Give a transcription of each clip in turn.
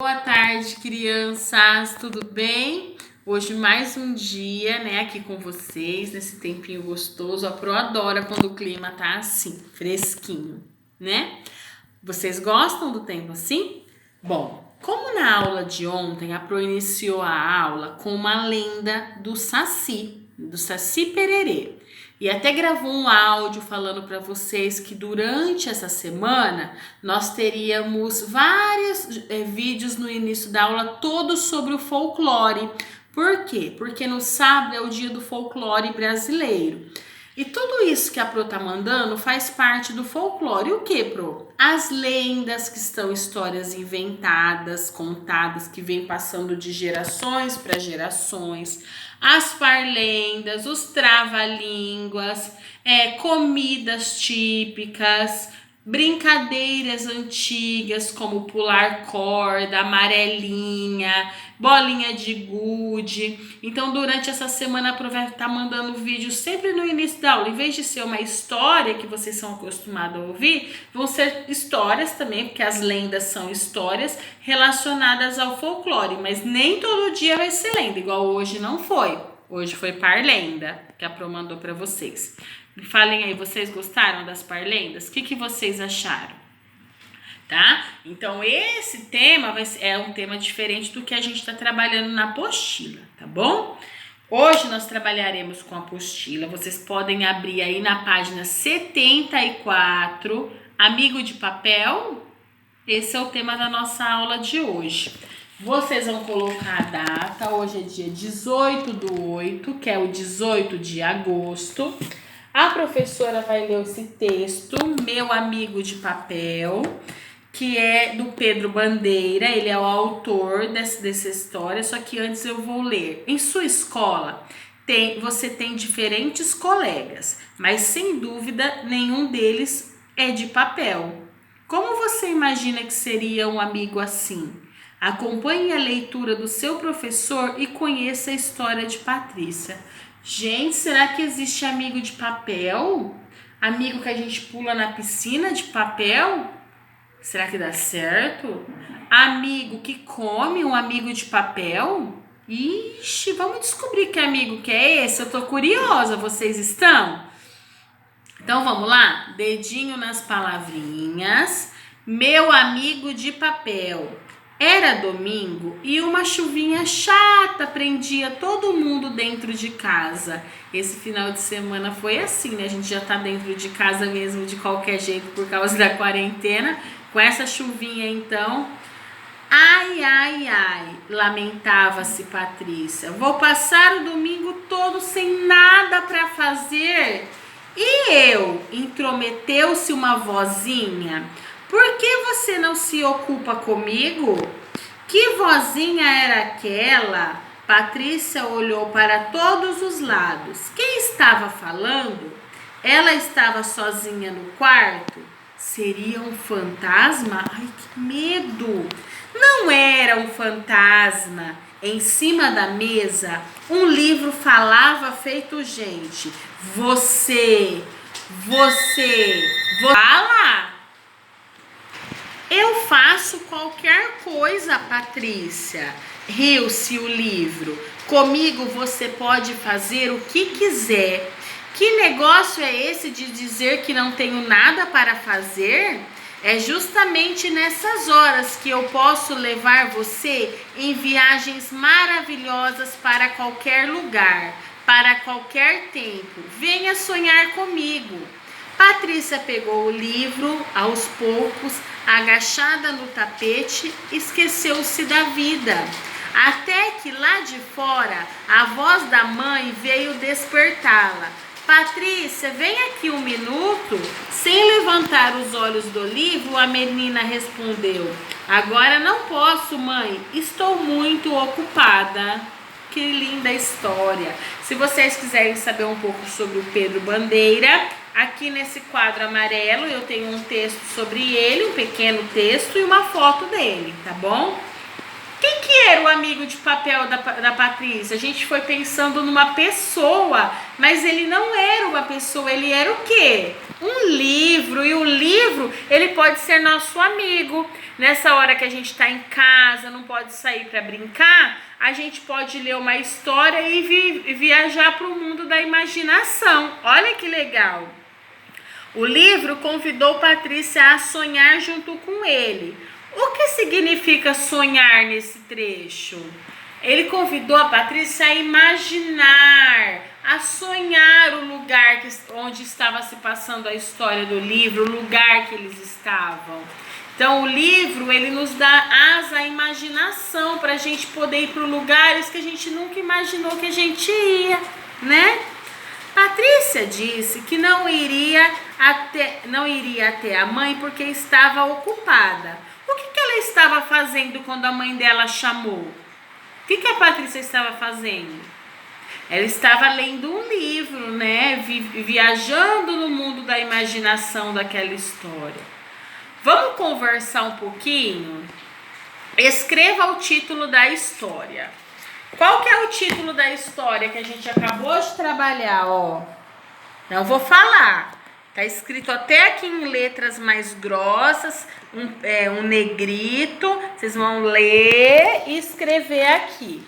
Boa tarde, crianças, tudo bem? Hoje mais um dia, né, aqui com vocês, nesse tempinho gostoso. A Pro adora quando o clima tá assim, fresquinho, né? Vocês gostam do tempo assim? Bom, como na aula de ontem, a Pro iniciou a aula com uma lenda do Saci Pererê. E até gravou um áudio falando para vocês que durante essa semana nós teríamos vários vídeos no início da aula, todos sobre o folclore. Por quê? Porque no sábado é o dia do folclore brasileiro. E tudo isso que a Pro tá mandando faz parte do folclore. O que, Pro? As lendas, que são histórias inventadas, contadas, que vêm passando de gerações para gerações. As parlendas, os trava-línguas, comidas típicas, brincadeiras antigas como pular corda, amarelinha, bolinha de gude. Então, durante essa semana, a Pro vai estar mandando vídeos sempre no início da aula. Em vez de ser uma história que vocês são acostumados a ouvir, vão ser histórias também, porque as lendas são histórias relacionadas ao folclore. Mas nem todo dia vai ser lenda, igual hoje não foi. Hoje foi parlenda que a Pro mandou para vocês. Me falem aí, vocês gostaram das parlendas? O que vocês acharam? Tá? Então, esse tema é um tema diferente do que a gente está trabalhando na apostila, tá bom? Hoje nós trabalharemos com a apostila. Vocês podem abrir aí na página 74, Amigo de Papel. Esse é o tema da nossa aula de hoje. Vocês vão colocar a data. Hoje é dia 18/8, que é o 18 de agosto. A professora vai ler esse texto, Meu Amigo de Papel, que é do Pedro Bandeira. Ele é o autor dessa história, só que antes eu vou ler. Em sua escola, você tem diferentes colegas, mas sem dúvida nenhum deles é de papel. Como você imagina que seria um amigo assim? Acompanhe a leitura do seu professor e conheça a história de Patrícia. Gente, será que existe amigo de papel? Amigo que a gente pula na piscina de papel? Será que dá certo? Amigo que come um amigo de papel? Ixi, vamos descobrir que amigo que é esse. Eu tô curiosa, vocês estão? Então vamos lá? Dedinho nas palavrinhas. Meu amigo de papel. Era domingo e uma chuvinha chata prendia todo mundo dentro de casa. Esse final de semana foi assim, né? A gente já tá dentro de casa mesmo de qualquer jeito por causa da quarentena. Com essa chuvinha então. Ai, ai, ai, lamentava-se Patrícia. Vou passar o domingo todo sem nada para fazer. E eu? Intrometeu-se uma vozinha. Por que você não se ocupa comigo? Que vozinha era aquela? Patrícia olhou para todos os lados. Quem estava falando? Ela estava sozinha no quarto? Seria um fantasma? Ai, que medo! Não era um fantasma. Em cima da mesa, um livro falava feito gente. Você, fala! Eu faço qualquer coisa, Patrícia. Riu-se o livro. Comigo você pode fazer o que quiser. Que negócio é esse de dizer que não tenho nada para fazer? É justamente nessas horas que eu posso levar você em viagens maravilhosas para qualquer lugar, para qualquer tempo. Venha sonhar comigo. Patrícia pegou o livro aos poucos, agachada no tapete, esqueceu-se da vida. Até que lá de fora, a voz da mãe veio despertá-la. Patrícia, vem aqui um minuto. Sem levantar os olhos do livro, a menina respondeu: Agora não posso, mãe. Estou muito ocupada. Que linda história. Se vocês quiserem saber um pouco sobre o Pedro Bandeira, aqui nesse quadro amarelo eu tenho um texto sobre ele, um pequeno texto e uma foto dele, tá bom? Quem que era o amigo de papel da Patrícia? A gente foi pensando numa pessoa, mas ele não era uma pessoa, ele era o quê? Um livro, e o livro, ele pode ser nosso amigo. Nessa hora que a gente está em casa, não pode sair para brincar, a gente pode ler uma história e viajar para o mundo da imaginação. Olha que legal! O livro convidou Patrícia a sonhar junto com ele. O que significa sonhar nesse trecho? Ele convidou a Patrícia a imaginar, a sonhar o lugar onde estava se passando a história do livro, o lugar que eles estavam. Então, o livro, ele nos dá asa à imaginação para a gente poder ir para lugares que a gente nunca imaginou que a gente ia, né? Patrícia disse que não iria até a mãe porque estava ocupada. O que ela estava fazendo quando a mãe dela chamou? O que a Patrícia estava fazendo? Ela estava lendo um livro, né? Viajando no mundo da imaginação daquela história. Vamos conversar um pouquinho? Escreva o título da história. Qual que é o título da história que a gente acabou de trabalhar, ó? Não vou falar. Tá escrito até aqui em letras mais grossas, um negrito. Vocês vão ler e escrever aqui.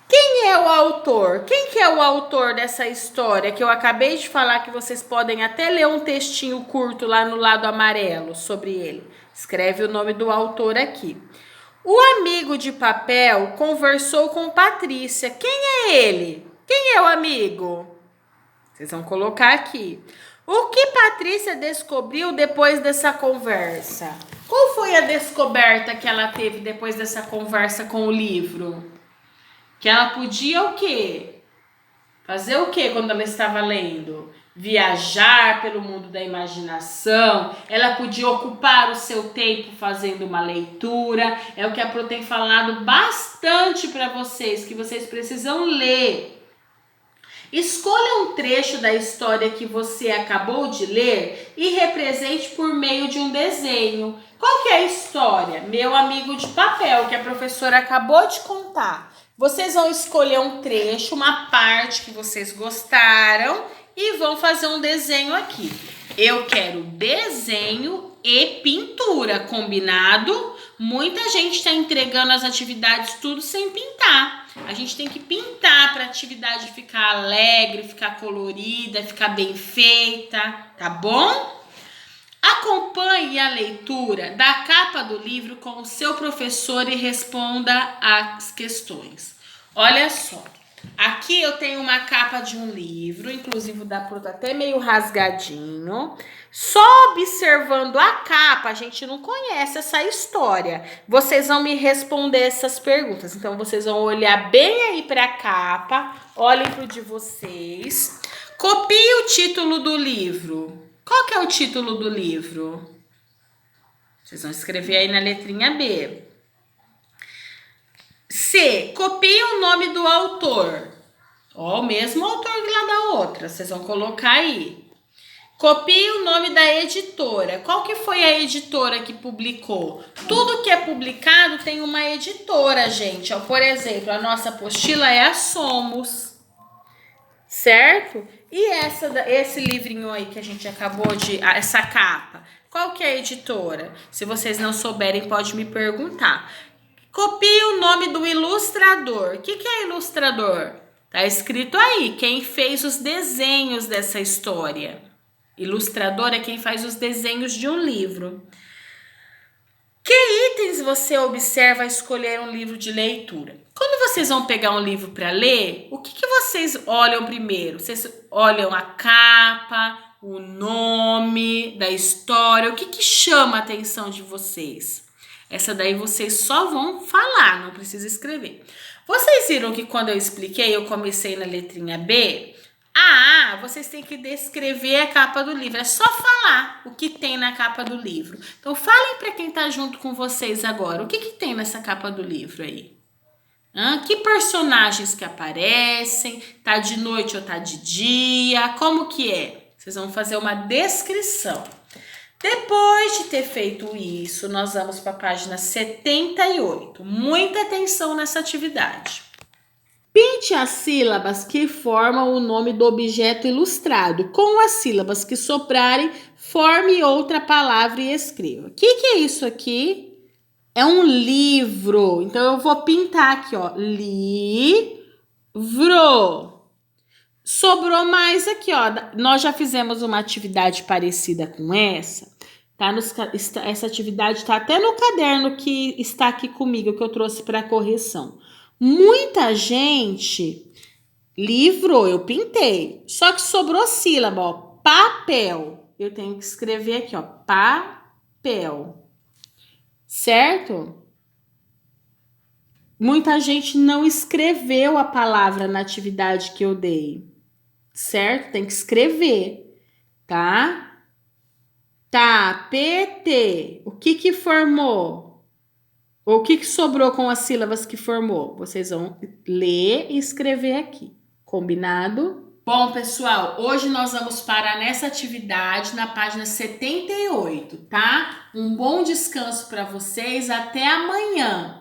Quem é o autor? Quem que é o autor dessa história que eu acabei de falar, que vocês podem até ler um textinho curto lá no lado amarelo sobre ele? Escreve o nome do autor aqui. O amigo de papel conversou com Patrícia. Quem é ele? Quem é o amigo? Vocês vão colocar aqui. O que Patrícia descobriu depois dessa conversa? Qual foi a descoberta que ela teve depois dessa conversa com o livro? Que ela podia o quê? Fazer o quê quando ela estava lendo? Viajar pelo mundo da imaginação. Ela podia ocupar o seu tempo fazendo uma leitura. É o que a Pro tem falado bastante para vocês, que vocês precisam ler. Escolha um trecho da história que você acabou de ler e represente por meio de um desenho. Qual que é a história? Meu amigo de papel, que a professora acabou de contar. Vocês vão escolher um trecho, uma parte que vocês gostaram e vão fazer um desenho aqui. Eu quero desenho e pintura, combinado? Muita gente está entregando as atividades tudo sem pintar. A gente tem que pintar para a atividade ficar alegre, ficar colorida, ficar bem feita, tá bom? Acompanhe a leitura da capa do livro com o seu professor e responda as questões. Olha só, aqui eu tenho uma capa de um livro, inclusive o da Pro tá até meio rasgadinho. Só observando a capa, a gente não conhece essa história. Vocês vão me responder essas perguntas. Então, vocês vão olhar bem aí para a capa, olhem para o de vocês. Copie o título do livro. Qual que é o título do livro? Vocês vão escrever aí na letrinha B. C. Copie o nome do autor. Ó, o mesmo autor que lá da outra. Vocês vão colocar aí. Copie o nome da editora. Qual que foi a editora que publicou? Tudo que é publicado tem uma editora, gente. Ó, por exemplo, a nossa apostila é a Somos. Certo? E esse livrinho aí que a gente acabou de... Essa capa, qual que é a editora? Se vocês não souberem, pode me perguntar. Copie o nome do ilustrador. O que é ilustrador? Tá escrito aí, quem fez os desenhos dessa história. Ilustrador é quem faz os desenhos de um livro. Que itens você observa ao escolher um livro de leitura? Quando vocês vão pegar um livro para ler, o que vocês olham primeiro? Vocês olham a capa, o nome da história, o que chama a atenção de vocês? Essa daí vocês só vão falar, não precisa escrever. Vocês viram que quando eu expliquei, eu comecei na letrinha B? Vocês têm que descrever a capa do livro. É só falar o que tem na capa do livro. Então, falem para quem está junto com vocês agora. O que tem nessa capa do livro aí? Que personagens que aparecem? Tá de noite ou tá de dia? Como que é? Vocês vão fazer uma descrição. Depois de ter feito isso, nós vamos para a página 78. Muita atenção nessa atividade. Pinte as sílabas que formam o nome do objeto ilustrado. Com as sílabas que sobrarem, forme outra palavra e escreva. O que é isso aqui? É um livro. Então, eu vou pintar aqui, ó. Livro. Sobrou mais aqui, ó. Nós já fizemos uma atividade parecida com essa. Tá essa atividade está até no caderno que está aqui comigo, que eu trouxe para correção. Muita gente livrou, eu pintei. Só que sobrou sílaba, ó. Papel. Eu tenho que escrever aqui, ó. Papel. Certo? Muita gente não escreveu a palavra na atividade que eu dei. Certo? Tem que escrever, tá? Tapete. O que formou? Ou o que sobrou com as sílabas que formou? Vocês vão ler e escrever aqui. Combinado? Bom, pessoal, hoje nós vamos parar nessa atividade na página 78, tá? Um bom descanso para vocês. Até amanhã.